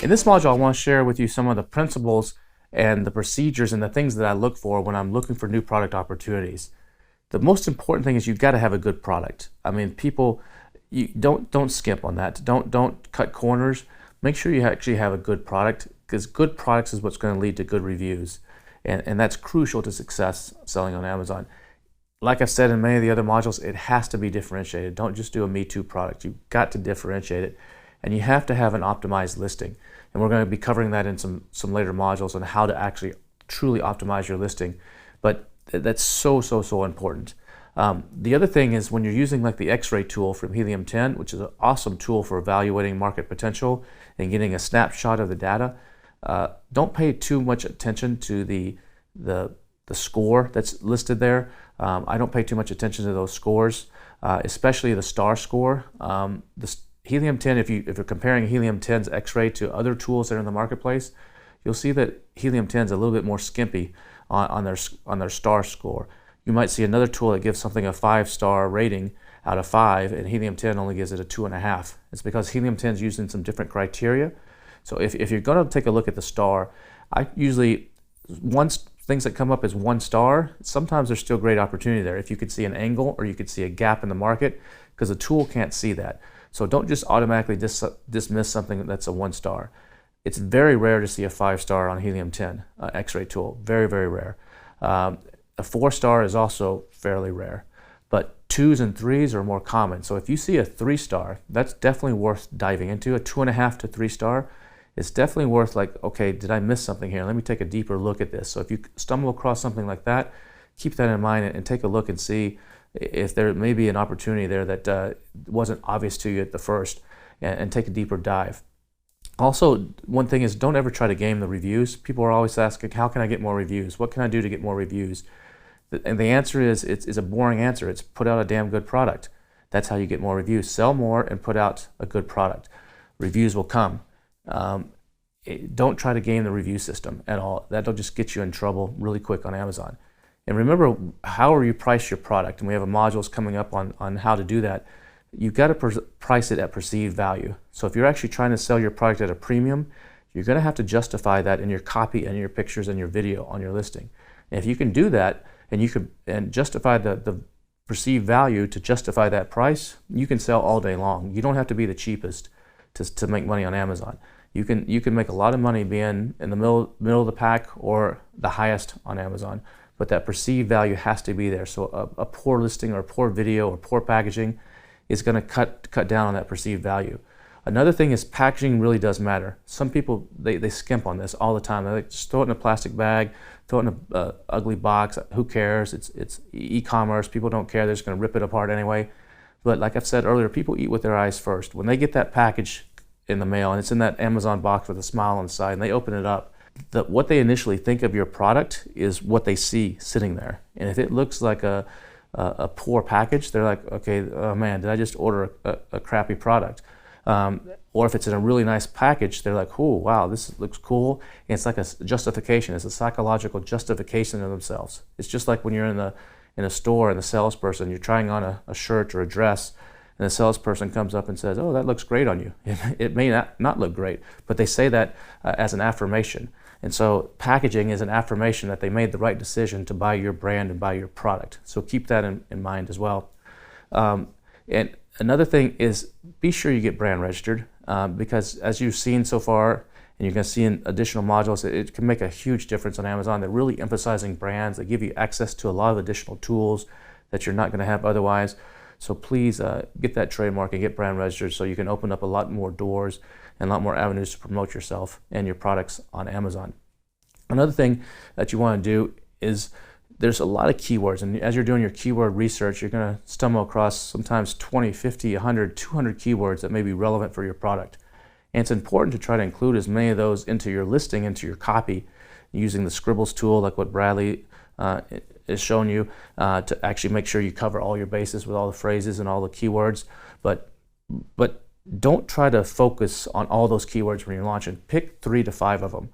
In this module, I want to share with you some of the principles and the procedures and the things that I look for when I'm looking for new product opportunities. The most important thing is you've got to have a good product. I mean, people, you don't skimp on that. Don't cut corners. Make sure you actually have a good product, because good products is what's going to lead to good reviews, and that's crucial to success selling on Amazon. Like I've said in many of the other modules, it has to be differentiated. Don't just do a Me Too product. You've got to differentiate it, and you have to have an optimized listing. And we're going to be covering that in some later modules on how to actually truly optimize your listing. But that's so important. The other thing is when you're using like the X-ray tool from Helium 10, which is an awesome tool for evaluating market potential and getting a snapshot of the data, don't pay too much attention to the score that's listed there. I don't pay too much attention to those scores, especially the star score. The Helium 10, if you're comparing Helium 10's X-ray to other tools that are in the marketplace, you'll see that Helium 10 is a little bit more skimpy on their star score. You might see another tool that gives something a 5-star rating out of 5, and Helium 10 only gives it a 2.5. It's because Helium 10 is using some different criteria. So if you're going to take a look at the star, I usually, things that come up as 1 star, sometimes there's still great opportunity there. If you could see an angle or you could see a gap in the market, because the tool can't see that. So don't just automatically dismiss something that's a 1 star. It's very rare to see a 5-star on Helium 10 X-ray tool. Very rare. A 4-star is also fairly rare, but 2s and 3s are more common. So if you see a 3-star, that's definitely worth diving into. A 2.5 to 3-star, it's definitely worth like, okay, did I miss something here? Let me take a deeper look at this. So if you stumble across something like that, keep that in mind and take a look and see if there may be an opportunity there that wasn't obvious to you at the first, and take a deeper dive. Also, one thing is, don't ever try to game the reviews. People are always asking, how can I get more reviews? What can I do to get more reviews? And the answer is, it's a boring answer. It's put out a damn good product. That's how you get more reviews. Sell more and put out a good product. Reviews will come. Don't try to game the review system at all. That'll just get you in trouble really quick on Amazon. And remember, however you price your product, and we have a modules coming up on how to do that, you've got to price it at perceived value. So if you're actually trying to sell your product at a premium, you're going to have to justify that in your copy and your pictures and your video on your listing. And if you can do that, and you can justify the perceived value to justify that price, you can sell all day long. You don't have to be the cheapest to make money on Amazon. You can make a lot of money being in the middle of the pack or the highest on Amazon, but that perceived value has to be there. So a poor listing or a poor video or poor packaging is going to cut down on that perceived value. Another thing is packaging really does matter. Some people, they skimp on this all the time. They like, just throw it in a plastic bag, throw it in an ugly box. Who cares? It's e-commerce. People don't care. They're just going to rip it apart anyway. But like I've said earlier, people eat with their eyes first. When they get that package in the mail and it's in that Amazon box with a smile on the side and they open it up, what they initially think of your product is what they see sitting there. And if it looks like a poor package, they're like, okay, oh man, did I just order a crappy product? Or if it's in a really nice package, they're like, oh wow, this looks cool. And it's like a justification. It's a psychological justification of themselves. It's just like when you're in a store and the salesperson, you're trying on a shirt or a dress, and the salesperson comes up and says, oh, that looks great on you. It may not look great, but they say that as an affirmation. And so packaging is an affirmation that they made the right decision to buy your brand and buy your product. So keep that in mind as well. And another thing is, be sure you get brand registered, because as you've seen so far, and you're going to see in additional modules, it can make a huge difference on Amazon. They're really emphasizing brands. They give you access to a lot of additional tools that you're not going to have otherwise. So please get that trademark and get brand registered so you can open up a lot more doors and a lot more avenues to promote yourself and your products on Amazon. Another thing that you want to do is, there's a lot of keywords, and as you're doing your keyword research, you're going to stumble across sometimes 20, 50, 100, 200 keywords that may be relevant for your product. And it's important to try to include as many of those into your listing, into your copy, using the Scribbles tool like what Bradley is showing you, to actually make sure you cover all your bases with all the phrases and all the keywords. But don't try to focus on all those keywords when you're launching. Pick 3 to 5 of them.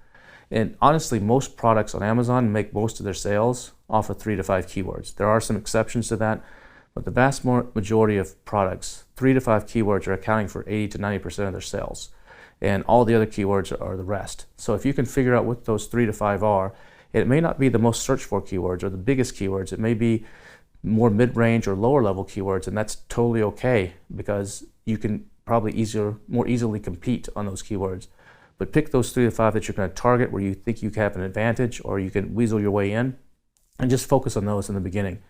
And honestly, most products on Amazon make most of their sales off of 3 to 5 keywords. There are some exceptions to that, but the vast majority of products, 3 to 5 keywords are accounting for 80 to 90% of their sales. and all the other keywords are the rest. So if you can figure out what those 3 to 5 are, it may not be the most searched for keywords or the biggest keywords. It may be more mid-range or lower level keywords, and that's totally okay because you can probably more easily compete on those keywords. But pick those 3 to 5 that you're going to target where you think you have an advantage or you can weasel your way in, and just focus on those in the beginning.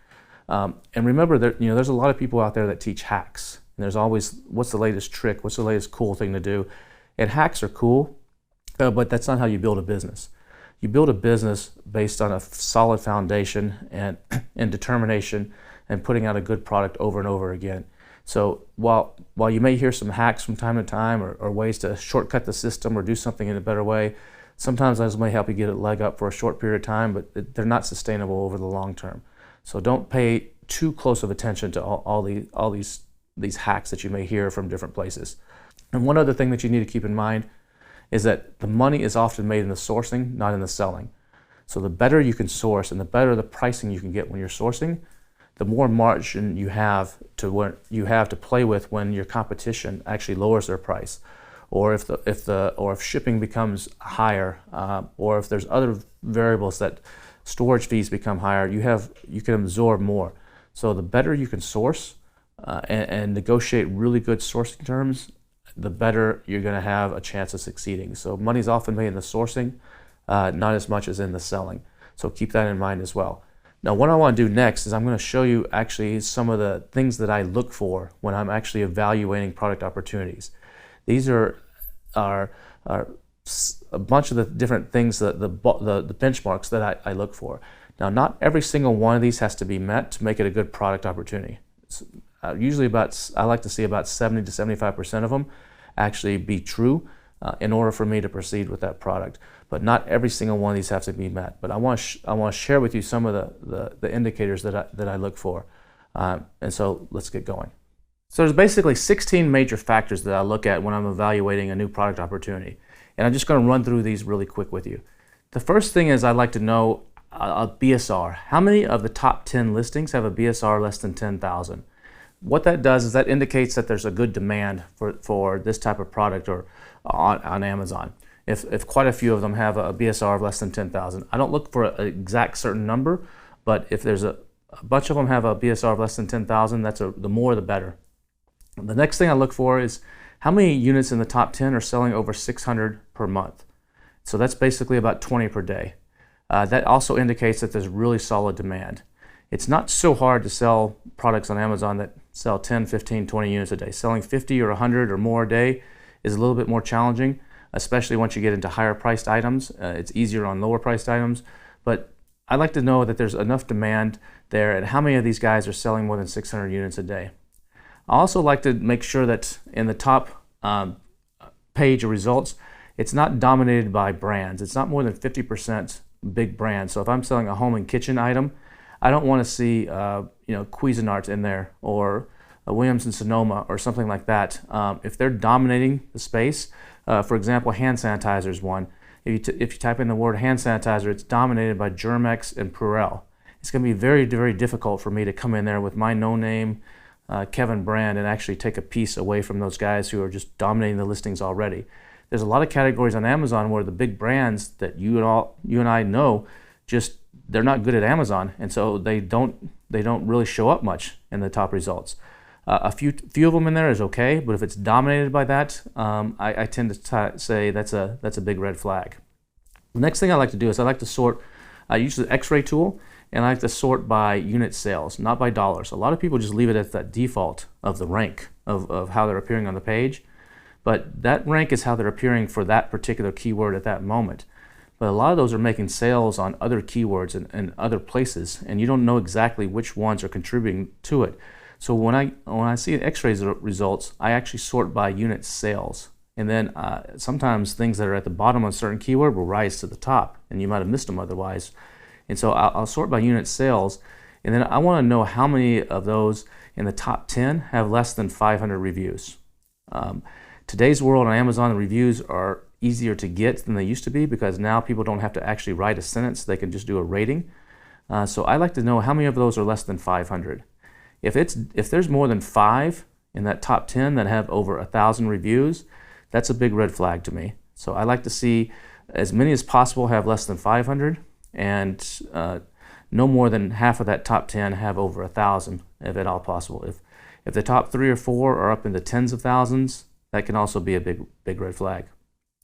And remember that there's a lot of people out there that teach hacks. And there's always what's the latest trick, what's the latest cool thing to do. And hacks are cool, but that's not how you build a business. You build a business based on a solid foundation and determination and putting out a good product over and over again. So while you may hear some hacks from time to time or ways to shortcut the system or do something in a better way, sometimes those may help you get a leg up for a short period of time, but they're not sustainable over the long term. So don't pay too close of attention to all these hacks that you may hear from different places. And one other thing that you need to keep in mind is that the money is often made in the sourcing, not in the selling. So the better you can source and the better the pricing you can get when you're sourcing, the more margin you have to play with when your competition actually lowers their price, or if shipping becomes higher, or if there's other variables that storage fees become higher, you can absorb more. So the better you can source and negotiate really good sourcing terms, the better you're going to have a chance of succeeding. So money's often made in the sourcing, not as much as in the selling. So keep that in mind as well. Now, what I want to do next is I'm going to show you actually some of the things that I look for when I'm actually evaluating product opportunities. These are a bunch of the different things, the benchmarks that I look for. Now, not every single one of these has to be met to make it a good product opportunity. Usually I like to see about 70 to 75% of them actually be true in order for me to proceed with that product. But not every single one of these have to be met. But I want to share with you some of the indicators that I look for. And so let's get going. So there's basically 16 major factors that I look at when I'm evaluating a new product opportunity. And I'm just going to run through these really quick with you. The first thing is I'd like to know a BSR. How many of the top 10 listings have a BSR less than 10,000? What that does is that indicates that there's a good demand for this type of product or on Amazon. If quite a few of them have a BSR of less than 10,000. I don't look for an exact certain number, but if there's a bunch of them have a BSR of less than 10,000, the more the better. The next thing I look for is how many units in the top 10 are selling over 600 per month. So that's basically about 20 per day. That also indicates that there's really solid demand. It's not so hard to sell products on Amazon that sell 10, 15, 20 units a day. Selling 50 or 100 or more a day is a little bit more challenging, especially once you get into higher priced items. It's easier on lower priced items, but I'd like to know that there's enough demand there and how many of these guys are selling more than 600 units a day. I also like to make sure that in the top page of results, it's not dominated by brands. It's not more than 50% big brands. So if I'm selling a home and kitchen item, I don't want to see Cuisinart in there or a Williams & Sonoma or something like that. If they're dominating the space, for example, hand sanitizer is one. If you type in the word hand sanitizer, it's dominated by Germ-X and Purell. It's going to be very, very difficult for me to come in there with my no-name Kevin brand and actually take a piece away from those guys who are just dominating the listings already. There's a lot of categories on Amazon where the big brands that you and I know they're not good at Amazon, and so they don't really show up much in the top results. A few of them in there is okay, but if it's dominated by that, I tend to say that's a big red flag. The next thing I like to do is I like to sort. I use the X-ray tool, and I like to sort by unit sales, not by dollars. A lot of people just leave it at that default of the rank of how they're appearing on the page, but that rank is how they're appearing for that particular keyword at that moment. But a lot of those are making sales on other keywords and other places, and you don't know exactly which ones are contributing to it. So when I see X-ray results, I actually sort by unit sales. And then sometimes things that are at the bottom of a certain keyword will rise to the top, and you might have missed them otherwise. And so I'll sort by unit sales, and then I want to know how many of those in the top 10 have less than 500 reviews. Today's world on Amazon, the reviews are easier to get than they used to be because now people don't have to actually write a sentence, they can just do a rating. So I like to know how many of those are less than 500. If there's more than 5 in that top 10 that have over 1,000 reviews, that's a big red flag to me. So I like to see as many as possible have less than 500, and no more than half of that top 10 have over 1,000, if at all possible. If the top 3 or 4 are up in the tens of thousands, that can also be a big red flag.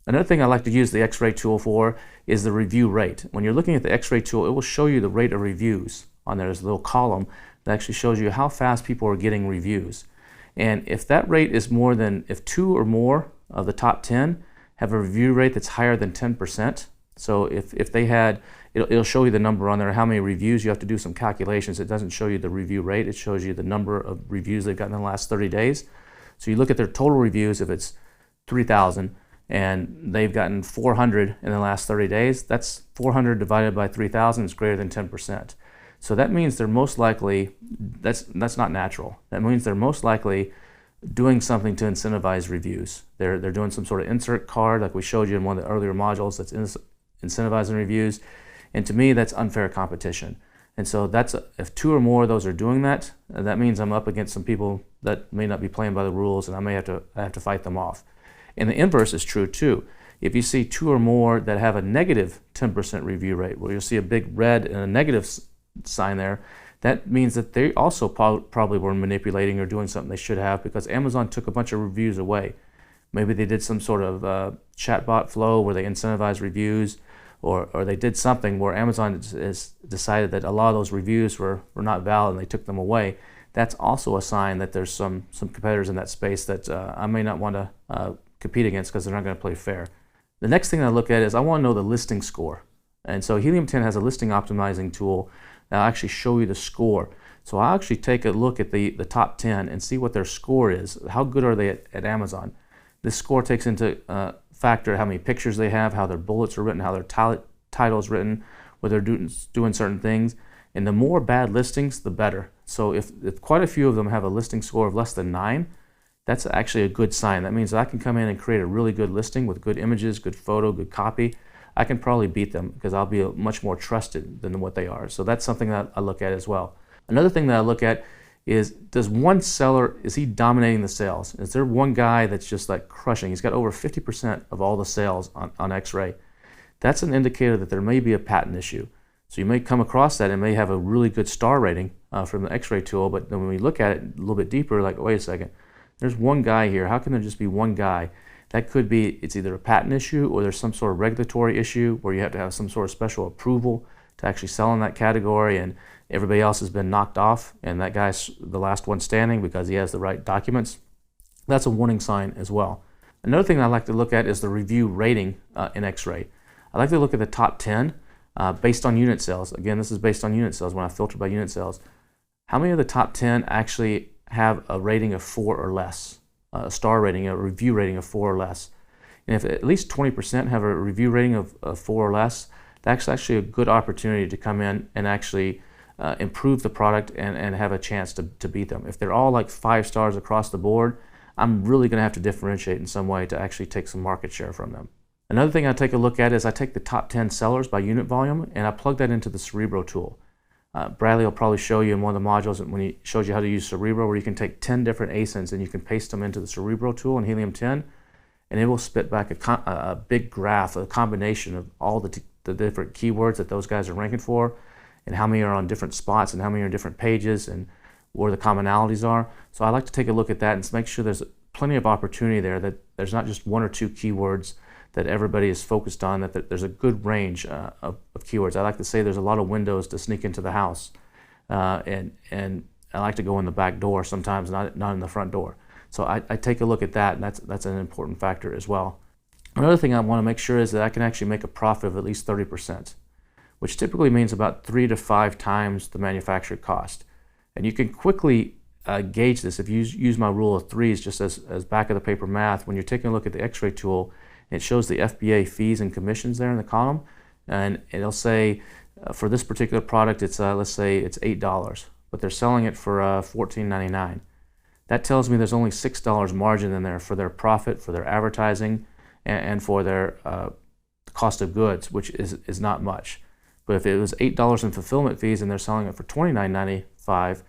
Another thing I like to use the X-ray tool for is the review rate. When you're looking at the X-ray tool, it will show you the rate of reviews on there. There's a little column that actually shows you how fast people are getting reviews. And if that rate is more than, if 2 or more of the top 10 have a review rate that's higher than 10%, so if they had, it'll show you the number on there, how many reviews. You have to do some calculations. It doesn't show you the review rate. It shows you the number of reviews they've gotten in the last 30 days. So you look at their total reviews. If it's 3,000 and they've gotten 400 in the last 30 days, that's 400 divided by 3,000 is greater than 10%. So that means they're most likely, that's not natural. That means they're most likely doing something to incentivize reviews. They're doing some sort of insert card like we showed you in one of the earlier modules that's incentivizing reviews. And to me, that's unfair competition. And so that's, if 2 or more of those are doing that, that means I'm up against some people that may not be playing by the rules, and I have to fight them off. And the inverse is true too. If you see 2 or more that have a negative 10% review rate, where you'll see a big red and a negative sign there, that means that they also probably were manipulating or doing something they should have, because Amazon took a bunch of reviews away. Maybe they did some sort of chatbot flow where they incentivize reviews, or they did something where Amazon has decided that a lot of those reviews were not valid and they took them away. That's also a sign that there's some competitors in that space that I may not want to compete against, because they're not going to play fair. The next thing I look at is I want to know the listing score. And so Helium 10 has a listing optimizing tool that'll actually show you the score. So I'll actually take a look at the top 10 and see what their score is. How good are they at Amazon? This score takes into factor how many pictures they have, how their bullets are written, how their title is written, whether they're doing certain things. And the more bad listings, the better. So if quite a few of them have a listing score of less than 9, that's actually a good sign. That means that I can come in and create a really good listing with good images, good photo, good copy. I can probably beat them because I'll be much more trusted than what they are. So that's something that I look at as well. Another thing that I look at is, does one seller, is he dominating the sales? Is there one guy that's just like crushing? He's got over 50% of all the sales on X-Ray. That's an indicator that there may be a patent issue. So you may come across that and may have a really good star rating from the X-Ray tool, but then when we look at it a little bit deeper, like, wait a second, there's one guy here. How can there just be one guy? That could be, it's either a patent issue or there's some sort of regulatory issue where you have to have some sort of special approval to actually sell in that category, and everybody else has been knocked off and that guy's the last one standing because he has the right documents. That's a warning sign as well. Another thing I like to look at is the review rating in X-Ray. I like to look at the top 10 based on unit sales. Again, this is based on unit sales when I filter by unit sales. How many of the top 10 actually have a rating of 4 or less? A star rating, a review rating of 4 or less. And if at least 20% have a review rating of 4 or less, that's actually a good opportunity to come in and actually improve the product and have a chance to beat them. If they're all like 5 stars across the board, I'm really going to have to differentiate in some way to actually take some market share from them. Another thing I take a look at is I take the top 10 sellers by unit volume and I plug that into the Cerebro tool. Bradley will probably show you in one of the modules when he shows you how to use Cerebro, where you can take 10 different ASINs and you can paste them into the Cerebro tool in Helium 10, and it will spit back a big graph, a combination of all the different keywords that those guys are ranking for, and how many are on different spots and how many are on different pages and where the commonalities are. So I like to take a look at that and make sure there's plenty of opportunity there, that there's not just 1 or 2 keywords that everybody is focused on, that there's a good range of keywords. I like to say there's a lot of windows to sneak into the house, and I like to go in the back door sometimes, not in the front door. So I take a look at that, and that's an important factor as well. Another thing I want to make sure is that I can actually make a profit of at least 30%, which typically means about 3 to 5 times the manufacturer cost. And you can quickly gauge this if you use my rule of threes just as back of the paper math. When you're taking a look at the X-Ray tool, it shows the FBA fees and commissions there in the column, and it'll say for this particular product, it's let's say it's $8, but they're selling it for $14.99. That tells me there's only $6 margin in there for their profit, for their advertising, and for their cost of goods, which is not much. But if it was $8 in fulfillment fees and they're selling it for $29.95,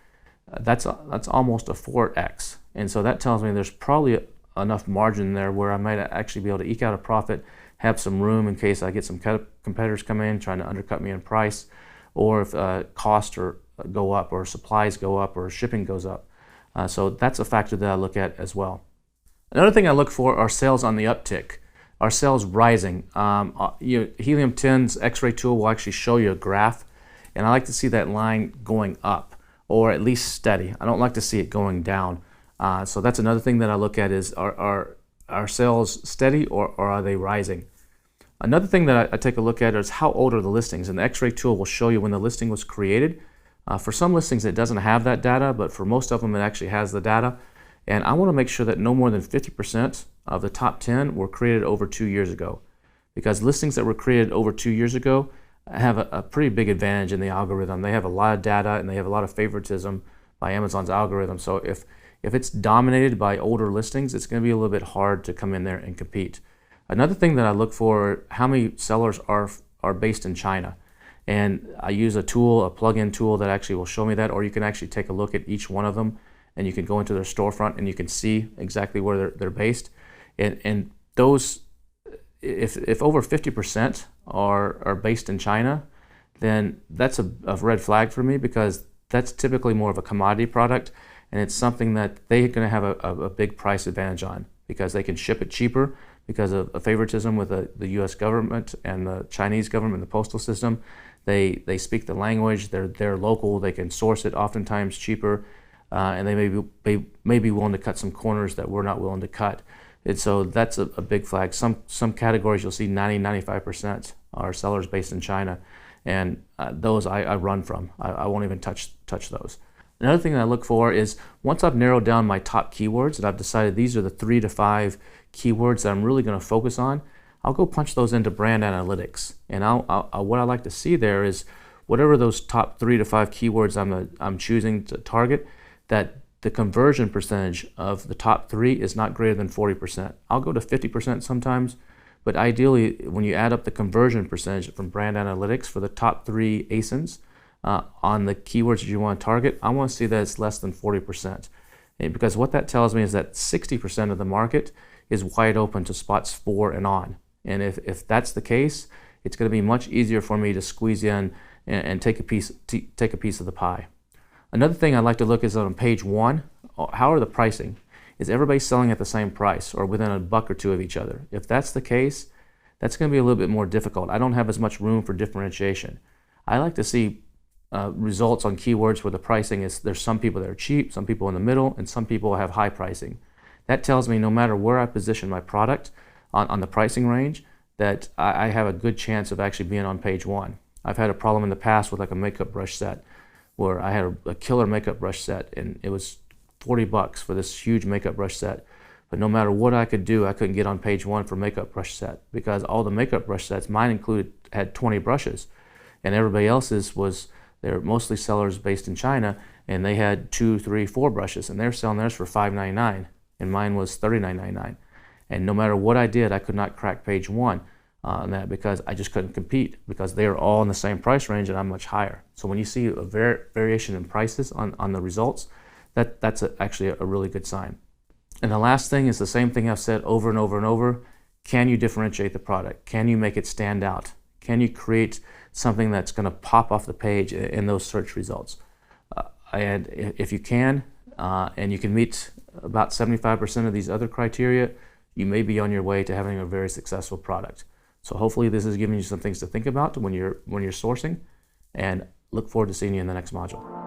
that's almost a 4x. And so that tells me there's probably enough margin there where I might actually be able to eke out a profit, have some room in case I get some competitors come in trying to undercut me in price, or if costs go up, or supplies go up, or shipping goes up. So that's a factor that I look at as well. Another thing I look for are sales on the uptick. Are sales rising? Helium 10's X-ray tool will actually show you a graph, and I like to see that line going up, or at least steady. I don't like to see it going down. So that's another thing that I look at is are sales steady, or are they rising? Another thing that I take a look at is how old are the listings, and the X-ray tool will show you when the listing was created. For some listings it doesn't have that data, but for most of them it actually has the data. And I want to make sure that no more than 50% of the top 10 were created over 2 years ago, because listings that were created over 2 years ago have a pretty big advantage in the algorithm. They have a lot of data and they have a lot of favoritism by Amazon's algorithm. So if it's dominated by older listings, it's going to be a little bit hard to come in there and compete. Another thing that I look for, how many sellers are based in China. And I use a tool, a plug-in tool that actually will show me that, or you can actually take a look at each one of them and you can go into their storefront and you can see exactly where they're based. And those, if over 50% are based in China, then that's a red flag for me, because that's typically more of a commodity product, and it's something that they're going to have a big price advantage on, because they can ship it cheaper because of a favoritism with the U.S. government and the Chinese government, the postal system. They speak the language, they're local, they can source it oftentimes cheaper, and they may be willing to cut some corners that we're not willing to cut. And so that's a big flag. Some categories you'll see 90-95% are sellers based in China, and those I run from. I won't even touch those. Another thing that I look for is, once I've narrowed down my top keywords and I've decided these are the 3 to 5 keywords that I'm really going to focus on, I'll go punch those into brand analytics. And what I like to see there is whatever those top 3 to 5 keywords I'm choosing to target, that the conversion percentage of the top 3 is not greater than 40%. I'll go to 50% sometimes, but ideally when you add up the conversion percentage from brand analytics for the top 3 ASINs on the keywords that you want to target, I want to see that it's less than 40%. Because what that tells me is that 60% of the market is wide open to spots 4 and on. And if that's the case, it's going to be much easier for me to squeeze in and take a piece of the pie. Another thing I like to look is on page 1, how are the pricing? Is everybody selling at the same price or within a buck or two of each other? If that's the case, that's going to be a little bit more difficult. I don't have as much room for differentiation. I like to see results on keywords where the pricing is, there's some people that are cheap, some people in the middle, and some people have high pricing. That tells me no matter where I position my product on the pricing range, that I have a good chance of actually being on page 1. I've had a problem in the past with like a makeup brush set, where I had a killer makeup brush set and it was $40 for this huge makeup brush set. But no matter what I could do, I couldn't get on page 1 for makeup brush set, because all the makeup brush sets, mine had 20 brushes, and everybody else's they're mostly sellers based in China, and they had 2, 3, 4 brushes, and they're selling theirs for $5.99, and mine was $39.99. And no matter what I did, I could not crack page 1 on that, because I just couldn't compete, because they are all in the same price range and I'm much higher. So when you see a variation in prices on the results, that's actually a really good sign. And the last thing is the same thing I've said over and over and over. Can you differentiate the product? Can you make it stand out? Can you create something that's going to pop off the page in those search results? And if you can, and you can meet about 75% of these other criteria, you may be on your way to having a very successful product. So hopefully this is giving you some things to think about when you're sourcing, and look forward to seeing you in the next module.